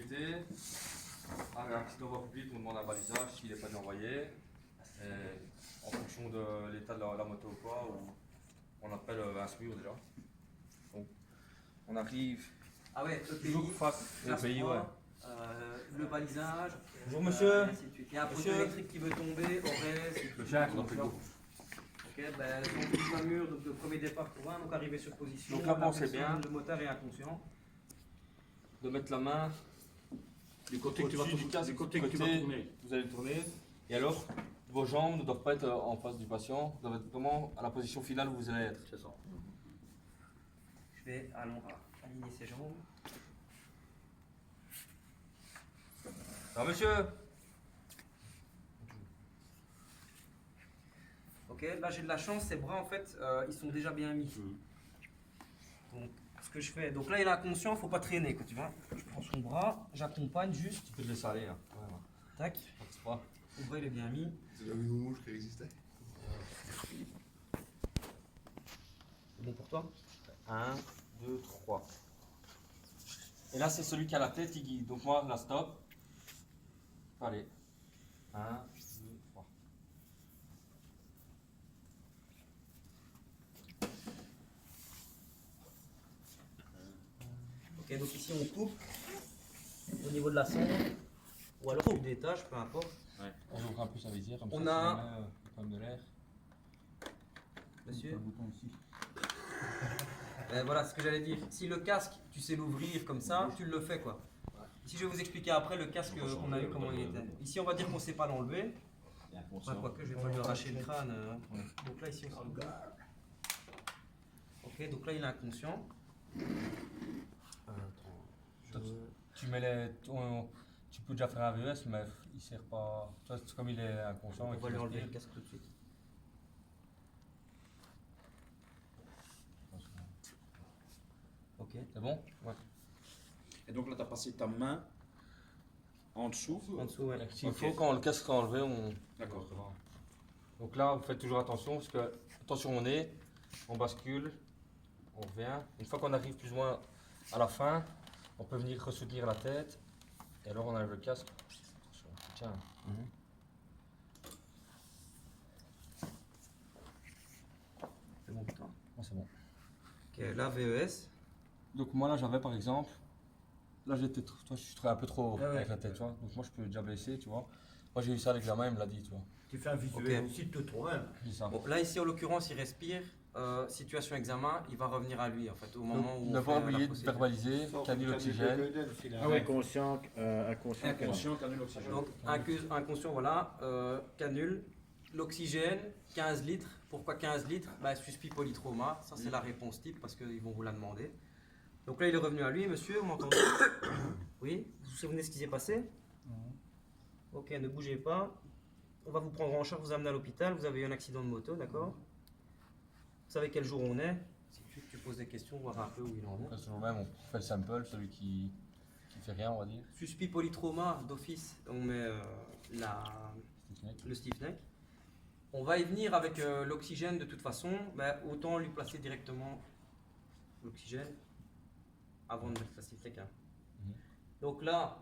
sécurité. Un accident de voie publique, on demande un balisage s'il n'est pas déjà envoyé. Et en fonction de l'état de la moto ou quoi, on appelle un SMUR déjà. Donc, on arrive toujours face au pays. Ouais. Le balisage. Bonjour monsieur. Il y a un poteau électrique qui veut tomber, Le chien qui fait Ok, ben, donc un mur, donc le premier départ pour un, donc arrivé sur position. Donc là, pensez bien. Le moteur est inconscient. De mettre la main Du côté que tu vas tourner. Vous allez tourner. Et alors, vos jambes ne doivent pas être en face du patient, vous doivent être vraiment à la position finale où vous allez être. C'est ça. Je vais aligner ses jambes. Alors monsieur. Ok, là j'ai de la chance, ses bras en fait, ils sont déjà bien mis. Donc, ce que je fais, donc là il est inconscient, faut pas traîner quoi, tu vois. Je prends son bras, j'accompagne juste. Tu peux te laisser aller. Hein. Ouais, ouais. Tac. Son bras il est bien mis. C'est une mouche qui existait. C'est bon pour toi? 1, 2, 3. Et là c'est celui qui a la tête qui guide. Donc moi la stop. Allez. 1, 2, 3. Ok, donc ici on coupe au niveau de la sonde, ou alors du détache, peu importe. Ouais. On ouvre un peu sa visière, comme On ça, a- si jamais, il y a de l'air. Monsieur, Le bouton ici. voilà ce que j'allais dire. Si le casque, tu sais l'ouvrir comme ça, tu le fais quoi. Ici je vais vous expliquer après le casque qu'on a eu, comment il était. Ici on va dire qu'on ne sait pas l'enlever. Ouais, quoique je vais pas lui arracher le crâne. Donc là ici on s'en Ok, donc là il est inconscient. Tu mets tu peux déjà faire un VES, mais il sert pas. Tu vois, comme il est inconscient. On va lui enlever le casque tout de suite. Ok. C'est bon? Ouais. Et donc là, tu as passé ta main en dessous. En dessous, ouais. S'il Ok. faut, quand le casque sera enlevé, on. D'accord. Donc là, vous faites toujours attention, parce que, attention au nez, on bascule, on revient. Une fois qu'on arrive plus ou moins à la fin, on peut venir ressoutenir la tête, et alors on enlève le casque. Attention, tiens. C'est bon pour toi. Ouais, c'est bon. Ok, là VES. Donc moi là, j'avais par exemple, là j'étais, toi je suis un peu trop Ah ouais. avec la tête, tu vois. Donc moi je peux déjà blesser, tu vois. Moi j'ai eu ça à l'examen, il me l'a dit, tu vois. Tu fais un visuel Ok. aussi de toi-même. C'est ça. Bon, là ici en l'occurrence il respire. Situation examen, il va revenir à lui en fait au moment où Ne on pas fait la oublier de procédure. verbaliser, canule oxygène. Ah ouais. Inconscient, inconscient. Inconscient, canule oxygène. Donc inconscient, voilà, canule, l'oxygène, 15 litres. Pourquoi 15 litres? Bah, suspi polytrauma, ça c'est la réponse type parce qu'ils vont vous la demander. Donc là il est revenu à lui, monsieur, vous m'entendez? Oui, vous vous souvenez ce qui s'est passé? Ok, ne bougez pas. On va vous prendre en charge, vous amener à l'hôpital, vous avez eu un accident de moto, d'accord? Vous savez quel jour on est? Si tu poses des questions, voir un peu où il en est. Là, c'est même, on fait le sample, celui qui fait rien, on va dire. Suspi polytrauma d'office, on met le stiff neck. On va y venir avec l'oxygène de toute façon, mais autant lui placer directement l'oxygène avant de mettre la stiff neck. Hein. Mhm. Donc là,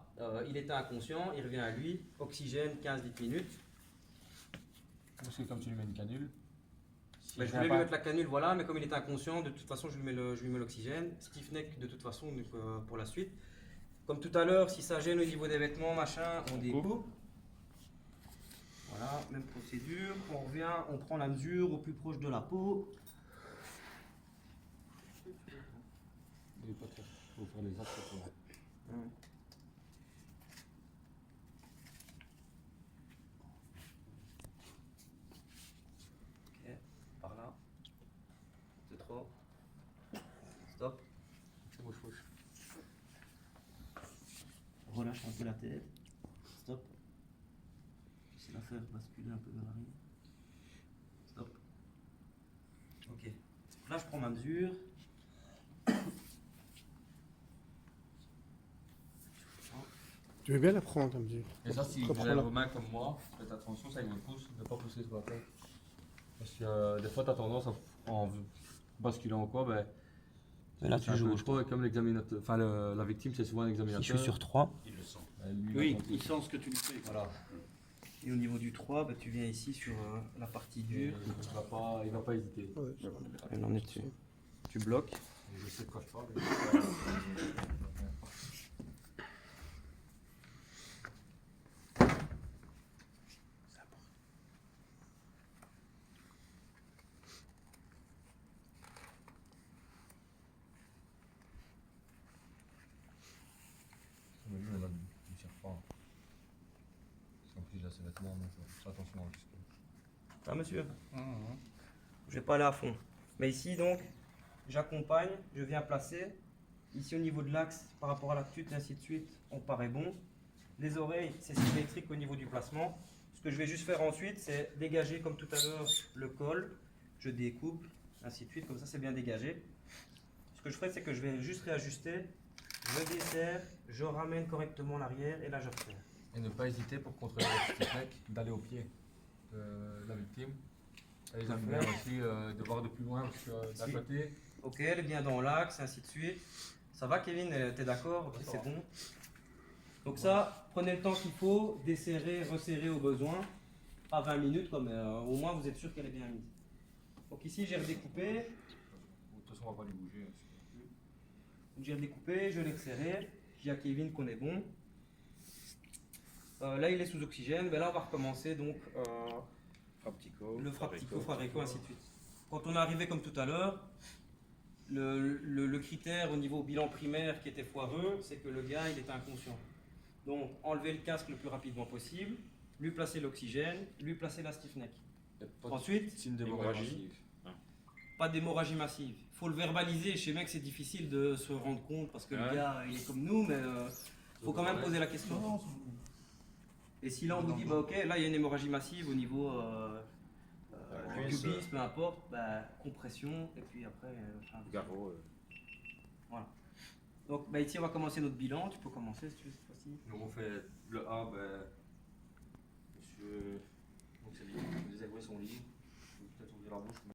il était inconscient, il revient à lui, oxygène 15-10 minutes. Parce que comme tu lui mets une canule, Mais je voulais lui mettre la canule, voilà, mais comme il était inconscient, de toute façon je lui mets l'oxygène. Stiff neck de toute façon donc, pour la suite. Comme tout à l'heure, si ça gêne au niveau des vêtements, machin, on découpe. Voilà, même procédure. On revient, on prend la mesure au plus proche de la peau. il est pas trop. Faut faire les actes, tu vois. Ok, par là. C'est trop. Stop. Bouche, bouche. Relâche un peu la tête. Stop. J'essaie de la faire basculer un peu vers l'arrière. Stop. Ok. Là, je prends ma mesure. Tu veux bien la prendre, ta mesure? Et ça, si vous avez vos mains comme moi, faites attention, ça il vous pousse, ne pas pousser sur la tête. Parce que des fois, tu as tendance en basculant ou quoi, ben, Mais là, tu joues. Je crois comme l'examinateur, enfin la victime c'est souvent un Si examinateur. je suis sur 3, Il le sent. Lui, Oui, il il sent ce que tu lui fais. Voilà. et au niveau du 3, bah, tu viens ici sur la partie dure. Il va pas hésiter. Ouais, ça va. Et on en est dessus. Tu bloques. Je sais de quoi je parle. Mais lui, on a du serpent. Parce qu'en plus, il a ses vêtements, donc fais attention à jusqu'à. Ah, monsieur. Je vais pas aller à fond. Mais ici, donc, j'accompagne, je viens placer. Ici, au niveau de l'axe, par rapport à la tute, et ainsi de suite, on paraît bon. Les oreilles, c'est symétrique au niveau du placement. Ce que je vais juste faire ensuite, c'est dégager, comme tout à l'heure, le col. Je découpe, ainsi de suite, comme ça, c'est bien dégagé. Ce que je ferai, c'est que je vais juste réajuster. Je desserre, je ramène correctement l'arrière, et là, je resserre. Et ne pas hésiter pour contrôler la technique d'aller au pied de la victime. Et ils aiment bien aussi de voir de plus loin parce que d'un Si. côté. Ok, elle est bien dans l'axe, ainsi de suite. Ça va, Kevin? T'es d'accord? Ok, c'est bon. Donc ça, prenez le temps qu'il faut, desserrer, resserrer au besoin, à 20 minutes, comme au moins vous êtes sûr qu'elle est bien mise. Donc ici, j'ai redécoupé, De toute façon, on va pas les bouger. j'ai redécoupé, je l'ai resserré. Je dis à Kevin qu'on est bon. Là, il est sous oxygène. Ben là, on va recommencer donc Fraptico. le fraptico, frarico, ainsi de suite. Quand on est arrivé comme tout à l'heure, le critère au niveau bilan primaire qui était foireux, c'est que le gars il était inconscient. Donc enlever le casque le plus rapidement possible, lui placer l'oxygène, lui placer la stiff neck. Ensuite, Signe d'hémorragie. pas d'hémorragie massive. Il faut le verbaliser. Chez mec, c'est difficile de se rendre compte parce que le Ouais. gars il est comme nous, mais faut quand même poser la question. Et si là on vous dit bah ok, là il y a une hémorragie massive au niveau du cuisse. pubis, peu importe, bah, compression et puis après. Garrot. Donc bah, ici on va commencer notre bilan. Tu peux commencer si tu veux cette fois-ci. Donc on fait le A, ben,